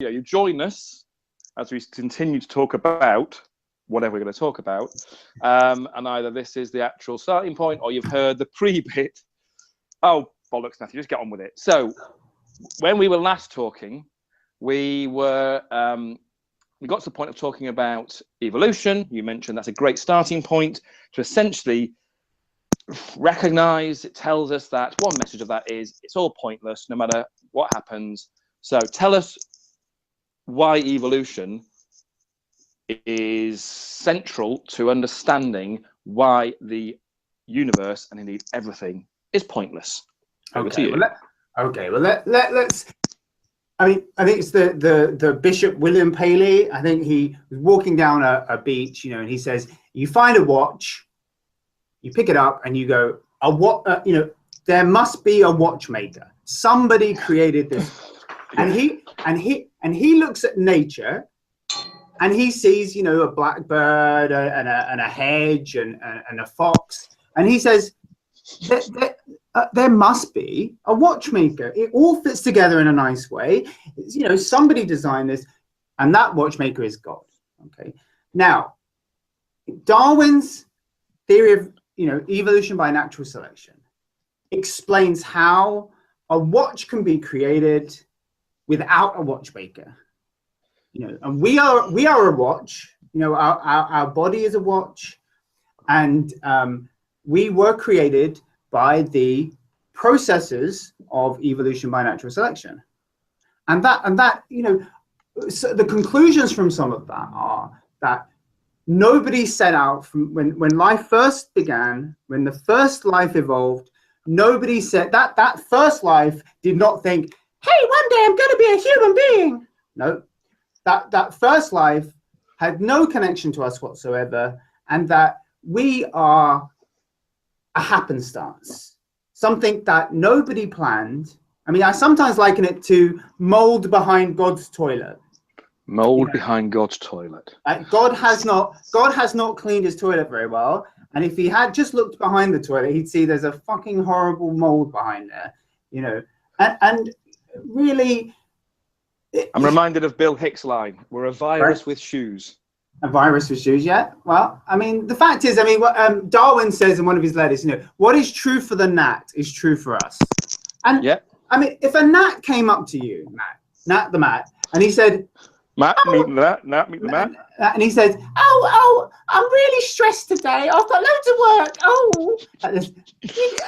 you join us as we continue to talk about whatever we're going to talk about, and either this is the actual starting point or you've heard the pre-bit. Oh, bollocks, Matthew, just get on with it. So when we were last talking, we got to the point of talking about evolution. You mentioned that's a great starting point to essentially recognize. It tells us that one message of that is it's all pointless no matter what happens. So tell us why evolution is central to understanding why the universe and indeed everything is pointless. Okay, let's. I mean, I think it's the Bishop William Paley. I think he was walking down a beach, and he says, you find a watch, you pick it up, and you go, there must be a watchmaker. Somebody created this, and he looks at nature. And he sees, a blackbird and a hedge and a fox. And he says, there must be a watchmaker. It all fits together in a nice way. Somebody designed this, and that watchmaker is God. Okay. Now, Darwin's theory of, evolution by natural selection explains how a watch can be created without a watchmaker. And we are a watch. Our body is a watch, and we were created by the processes of evolution by natural selection, and that so the conclusions from some of that are that nobody set out from when life first began, when the first life evolved. Nobody said that first life did not think, "Hey, one day I'm going to be a human being." No. That first life had no connection to us whatsoever, and that we are a happenstance, something that nobody planned. I mean, I sometimes liken it to mold behind God's toilet. Mold behind God's toilet. God has not cleaned his toilet very well, and if he had just looked behind the toilet, he'd see there's a fucking horrible mold behind there, and really. I'm reminded of Bill Hicks' line, we're a virus with shoes. A virus with shoes, yeah. Well, I mean, the fact is, what Darwin says in one of his letters, what is true for the gnat is true for us. And yeah. I mean, if a gnat came up to you, Nat the Mat, and he said, Matt, meet the Mat. And he says, oh, I'm really stressed today. I've got loads of work. Oh.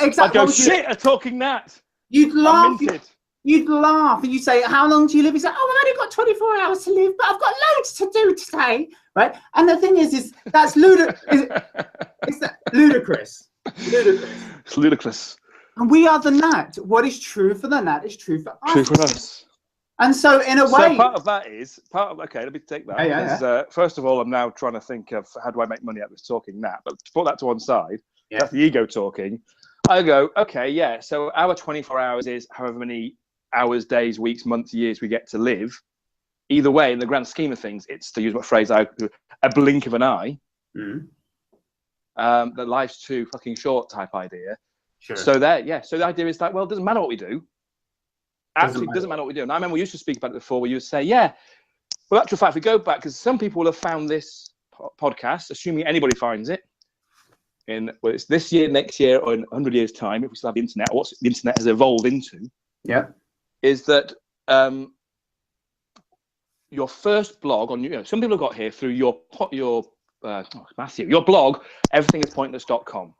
Exactly. I'd go, shit, a talking gnat. You'd laugh. You'd laugh and you'd say, how long do you live? He said, I've only got 24 hours to live, but I've got loads to do today, right? And the thing is that's ludicrous. It's ludicrous. It's ludicrous. And we are the gnat. What is true for the gnat is true for us. True for us. And so in a way... So part of that is, okay, let me take that. Yeah. First of all, I'm now trying to think of how do I make money out of this talking gnat, but to put that to one side, that's the ego talking. I go, okay, yeah, so our 24 hours is however many hours, days, weeks, months, years we get to live. Either way, in the grand scheme of things, it's, to use my phrase, a blink of an eye. That life's too fucking short type idea. Sure. So the idea is that, well, it doesn't matter what we do. Absolutely doesn't matter what we do. And I remember we used to speak about it before, where you would say, well, actual fact, if we go back, because some people will have found this podcast, assuming anybody finds it, whether it's this year, next year, or in 100 years' time, if we still have the internet, what the internet has evolved into. Yeah. Is that your first blog on some people have got here through your Matthew, your blog, everythingispointless.com.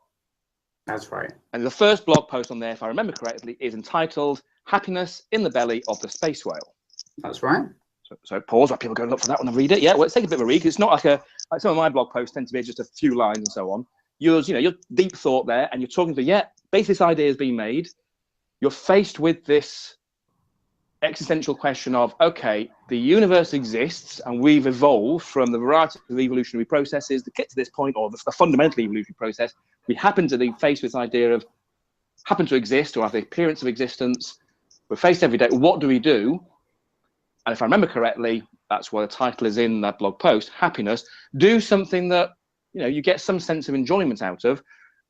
That's right. And the first blog post on there, if I remember correctly, is entitled Happiness in the Belly of the Space Whale. That's right. So pause while people go and look for that one and read it. Yeah, well, it's taking a bit of a read. It's not like some of my blog posts tend to be just a few lines and so on. Yours, your deep thought there, and you're talking to, basically this idea has been made. You're faced with this existential question of, okay, the universe exists and we've evolved from the variety of evolutionary processes that get to this point, or the fundamental evolutionary process. We happen to be faced with this idea of happen to exist or have the appearance of existence. We're faced every day. What do we do? And if I remember correctly, that's why the title is in that blog post, happiness. Do something that, you get some sense of enjoyment out of,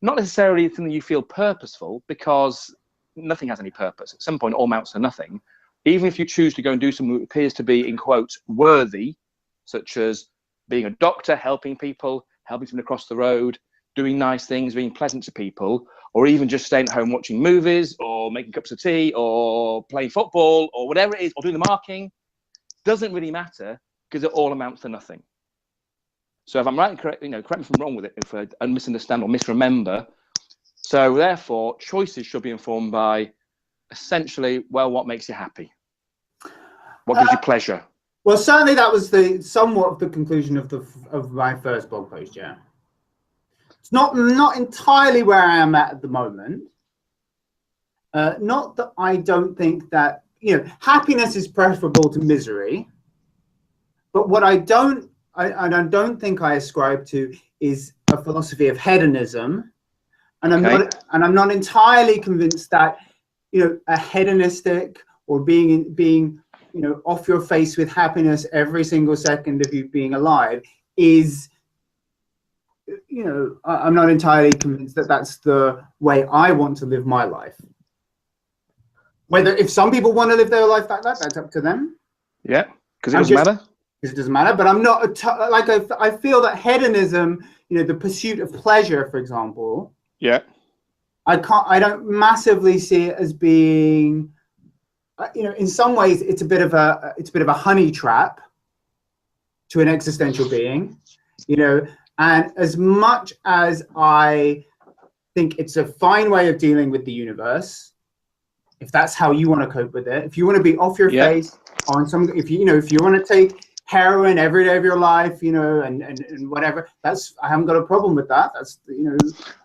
not necessarily something you feel purposeful, because nothing has any purpose. At some point, it all amounts to nothing. even if you choose to go and do something that appears to be, in quotes, worthy, such as being a doctor, helping people, helping someone across the road, doing nice things, being pleasant to people, or even just staying at home watching movies or making cups of tea or playing football or whatever it is, or doing the marking, doesn't really matter because it all amounts to nothing. So if I'm right and correct, correct me if I'm wrong with it, if I misunderstand or misremember. So therefore, choices should be informed by essentially, well, what makes you happy? What gives you pleasure? Well, certainly that was somewhat of the conclusion of my first blog post. Yeah, it's not entirely where I am at the moment. Not that I don't think that happiness is preferable to misery, but what I don't think I ascribe to is a philosophy of hedonism, and I'm not entirely convinced that a hedonistic or being off your face with happiness every single second of you being alive is, I'm not entirely convinced that that's the way I want to live my life. Whether if some people want to live their life like that, that's up to them. Yeah, because it doesn't matter. Because it doesn't matter. But I'm not I feel that hedonism, the pursuit of pleasure, for example. Yeah. I don't massively see it as being, in some ways it's a bit of a honey trap to an existential being, and as much as I think it's a fine way of dealing with the universe, if that's how you want to cope with it, if you want to be off your face on if you want to take heroin every day of your life, and whatever, I haven't got a problem with that. That's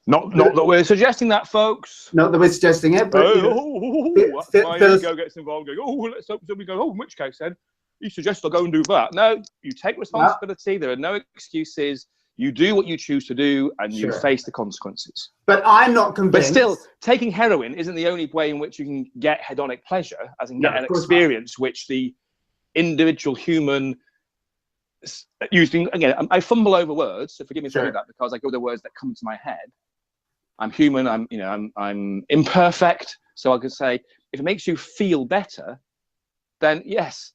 not that we're suggesting that, folks. Not that we're suggesting it, but my ego gets involved. Going, let's hope somebody goes. In which case, then you suggest I'll go and do that. No, you take responsibility. Yeah. There are no excuses. You do what you choose to do, and you face the consequences. But I'm not convinced. But still, taking heroin isn't the only way in which you can get hedonic pleasure, as in get an experience which the individual human. Using again, I fumble over words, so forgive me for doing that, because I go with the words that come to my head. I'm human. I'm imperfect, so I could say if it makes you feel better, then yes,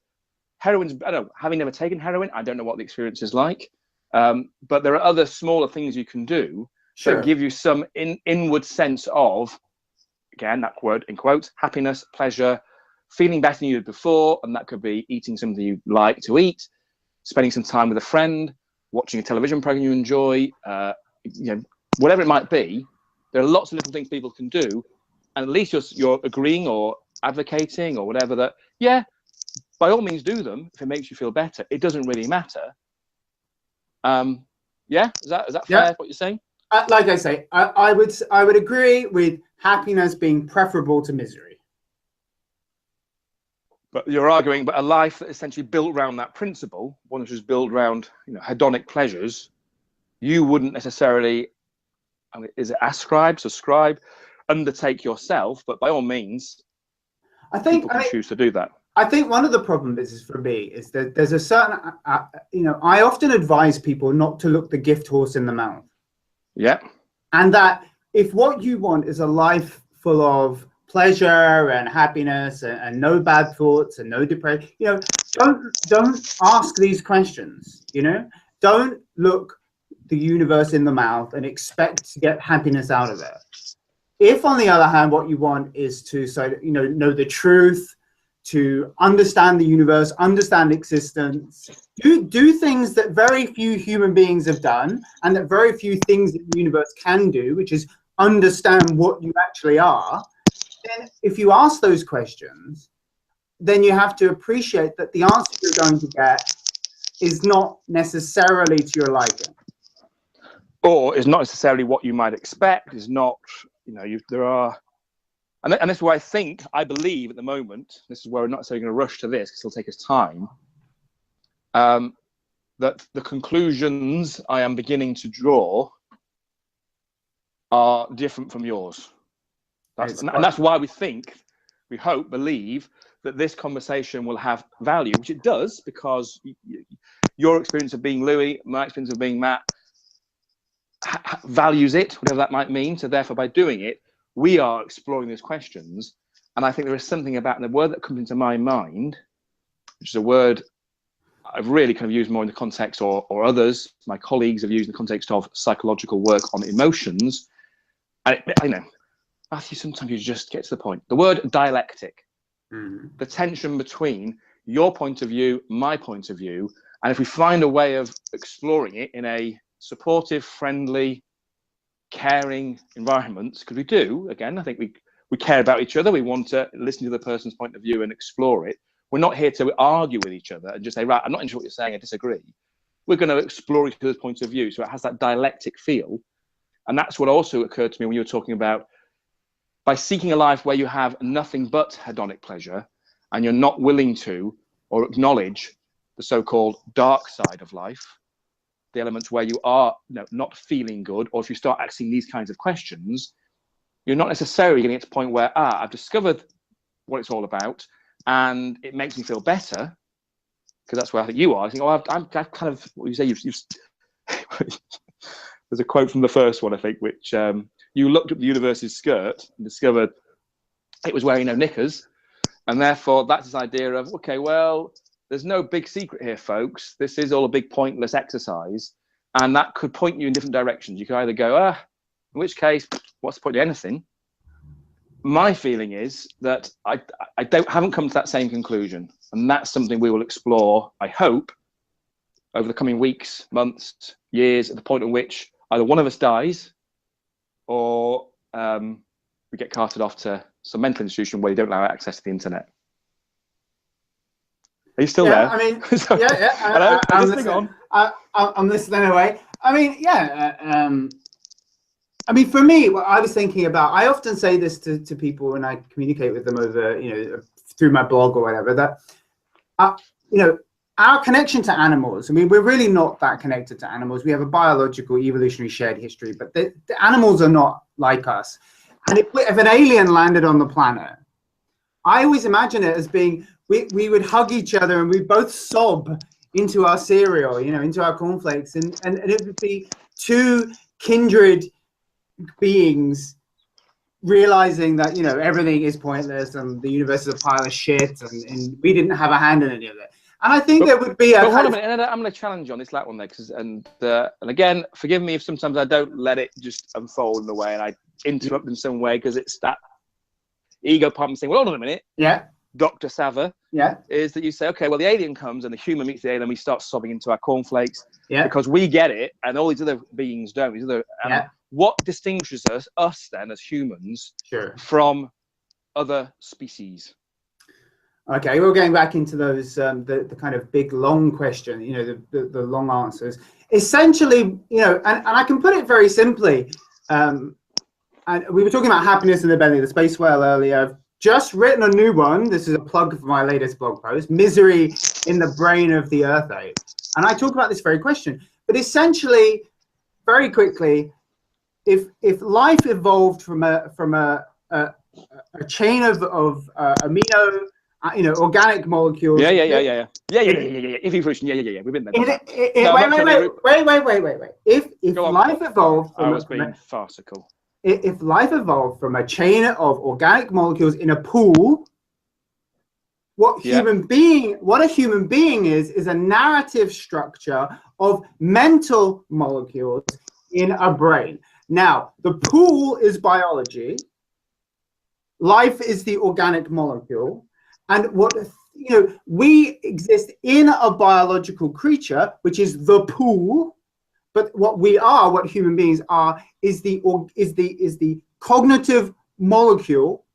heroin's. I don't know. Having never taken heroin, I don't know what the experience is like. But there are other smaller things you can do that give you some inward sense of, again, that word in quotes, happiness, pleasure, feeling better than you did before, and that could be eating something you like to eat, spending some time with a friend, watching a television program you enjoy, whatever it might be. There are lots of little things people can do, and at least you're agreeing or advocating or whatever that, by all means do them if it makes you feel better. It doesn't really matter. Is that fair, what you're saying? Like I say, I would agree with happiness being preferable to misery. But you're arguing, but a life that essentially built around that principle, one which is built around hedonic pleasures, you wouldn't necessarily, is it subscribe, undertake yourself, but by all means, people can choose to do that. I think one of the problems for me is that there's a certain, I often advise people not to look the gift horse in the mouth. Yeah. And that if what you want is a life full of pleasure and happiness and no bad thoughts and no depression, don't ask these questions. Don't look the universe in the mouth and expect to get happiness out of it. If, on the other hand, what you want is to know the truth, to understand the universe, understand existence, do things that very few human beings have done, and that very few things that the universe can do, which is understand what you actually are. Then if you ask those questions, then you have to appreciate that the answer you're going to get is not necessarily to your liking. Or is not necessarily what you might expect, is not, there are, and this is where I believe at the moment, this is where we're not necessarily going to rush to this, because it'll take us time, that the conclusions I am beginning to draw are different from yours. And that's why we hope, believe that this conversation will have value, which it does, because your experience of being Louie, my experience of being Matt, values it, whatever that might mean. So therefore, by doing it, we are exploring these questions, And I think there is something about the word that comes into my mind, which is a word I've really kind of used more in the context, or others, my colleagues have used in the context of psychological work on emotions. I know, Matthew, sometimes you just get to the point. The word dialectic, the tension between your point of view, my point of view, and if we find a way of exploring it in a supportive, friendly, caring environment, because we do, again, I think we care about each other. We want to listen to the person's point of view and explore it. We're not here to argue with each other and just say, right, I'm not interested in what you're saying, I disagree. We're going to explore each other's points of view. So it has that dialectic feel. And that's what also occurred to me when you were talking about, by seeking a life where you have nothing but hedonic pleasure and you're not willing to or acknowledge the so-called dark side of life, the elements where you are not feeling good, or if you start asking these kinds of questions, you're not necessarily going to get to the point where, I've discovered what it's all about and it makes me feel better, because that's where I think you are. I think, I've kind of, what you say, you've there's a quote from the first one, I think, which you looked up the universe's skirt and discovered it was wearing no knickers. And therefore, that's this idea of, okay, well, there's no big secret here, folks. This is all a big pointless exercise. And that could point you in different directions. You could either go, in which case, what's the point of anything? My feeling is that I haven't come to that same conclusion. And that's something we will explore, I hope, over the coming weeks, months, years, at the point at which either one of us dies or we get carted off to some mental institution where you don't allow access to the internet. Are you still there? I mean, Sorry. yeah. I'm listening. I'm listening away. I mean, I mean, for me, what I was thinking about, I often say this to people when I communicate with them over, through my blog or whatever, that, our connection to animals, I mean, we're really not that connected to animals. We have a biological, evolutionary shared history, but the animals are not like us. And if an alien landed on the planet, I always imagine it as being, we would hug each other and we'd both sob into our cereal, into our cornflakes. And it would be two kindred beings realizing that, everything is pointless and the universe is a pile of shit and we didn't have a hand in any of it. And I think there would be a. Hold on a minute. I'm going to challenge you on this last one there, and again, forgive me if sometimes I don't let it just unfold in a way and I interrupt in some way, because it's that ego part of me saying, well, hold on a minute. Yeah. Dr. Savva. Yeah. Is that you say, okay, well, the alien comes and the human meets the alien, and we start sobbing into our cornflakes. Yeah. Because we get it, and all these other beings don't. These other. What distinguishes us then as humans from other species? Okay, we're going back into those the kind of big long question, the long answers. Essentially, and I can put it very simply. And we were talking about happiness in the belly of the space whale earlier. I've just written a new one. This is a plug for my latest blog post, Misery in the Brain of the Earth Ape. And I talk about this very question. But essentially, very quickly, if life evolved from a chain of amino, organic molecules. Yeah. Evolution. Yeah. We've been there. Wait. If life evolved from, I was being farcical. If life evolved from a chain of organic molecules in a pool, what a human being is a narrative structure of mental molecules in a brain. Now, the pool is biology. Life is the organic molecule. And we exist in a biological creature, which is the pool. But what human beings are, is the cognitive molecule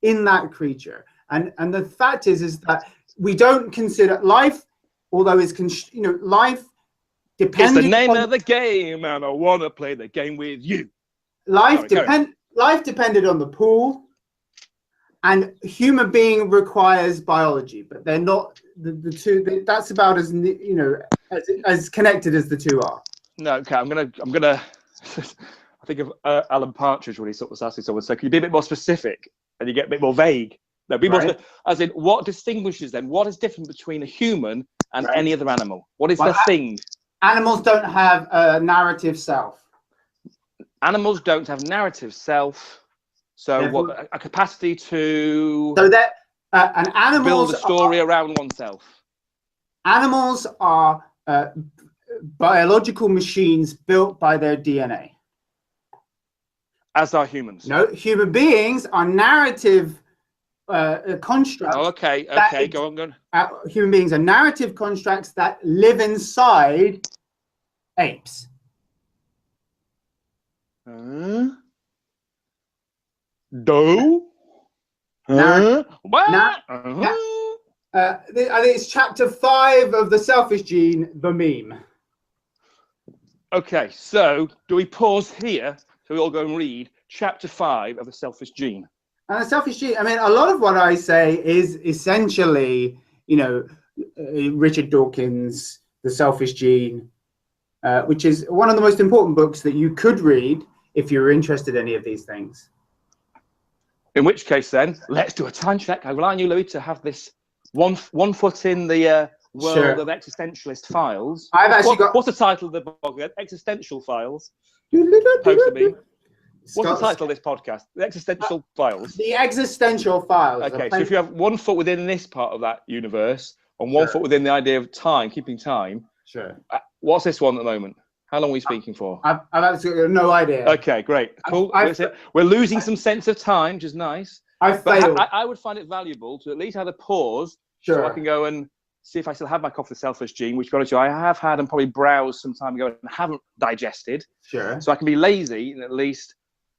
in that creature. And the fact is that we don't consider life, although life depended. It's the name of the game, and I want to play the game with you. Life depended on the pool. And human being requires biology, but they're not the two. That's about as as connected as the two are. No, okay. I'm gonna. I think of Alan Partridge when he sort of asking someone, so can you be a bit more specific? And you get a bit more vague. No, be more as in what distinguishes them. What is different between a human and any other animal? What is the thing? Animals don't have a narrative self. Animals don't have narrative self. So what a capacity to So that and animals build a story around oneself. Animals are biological machines built by their DNA. As are humans. No, human beings are narrative constructs. Oh, okay, go on. Human beings are narrative constructs that live inside apes. Do? What? I think it's chapter 5 of The Selfish Gene, the meme. Okay, so do we pause here so we all go and read chapter 5 of The Selfish Gene? And The Selfish Gene, I mean, a lot of what I say is essentially, you know, Richard Dawkins' The Selfish Gene, which is one of the most important books that you could read if you're interested in any of these things. In which case, then, let's do a time check. I rely on you, Louie, to have this one foot in the world of Existentialist Files. I've actually got... What's the title of the book? Existential Files. Supposed to be. What's the title of this podcast? The Existential Files. The Existential Files. Okay, so if you have 1 foot within this part of that universe and 1 foot within the idea of time, keeping time. Sure. What's this one at the moment? How long are we speaking for? I've absolutely no idea. Okay, great. Cool. We're losing some sense of time, which is nice. I failed. I would find it valuable to at least have a pause so I can go and see if I still have my copy of The Selfish Gene, which, got to I have had and probably browsed some time ago and haven't digested. Sure. So I can be lazy and at least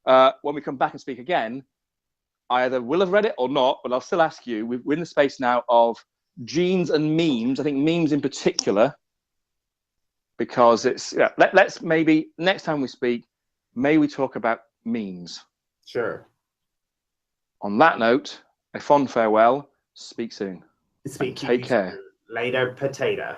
when we come back and speak again, I either will have read it or not, but I'll still ask you. We're in the space now of genes and memes. I think memes in particular, because it's let's maybe next time we speak, may we talk about memes. Sure. On that note, a fond farewell. Speak soon. Take care. Later, potato.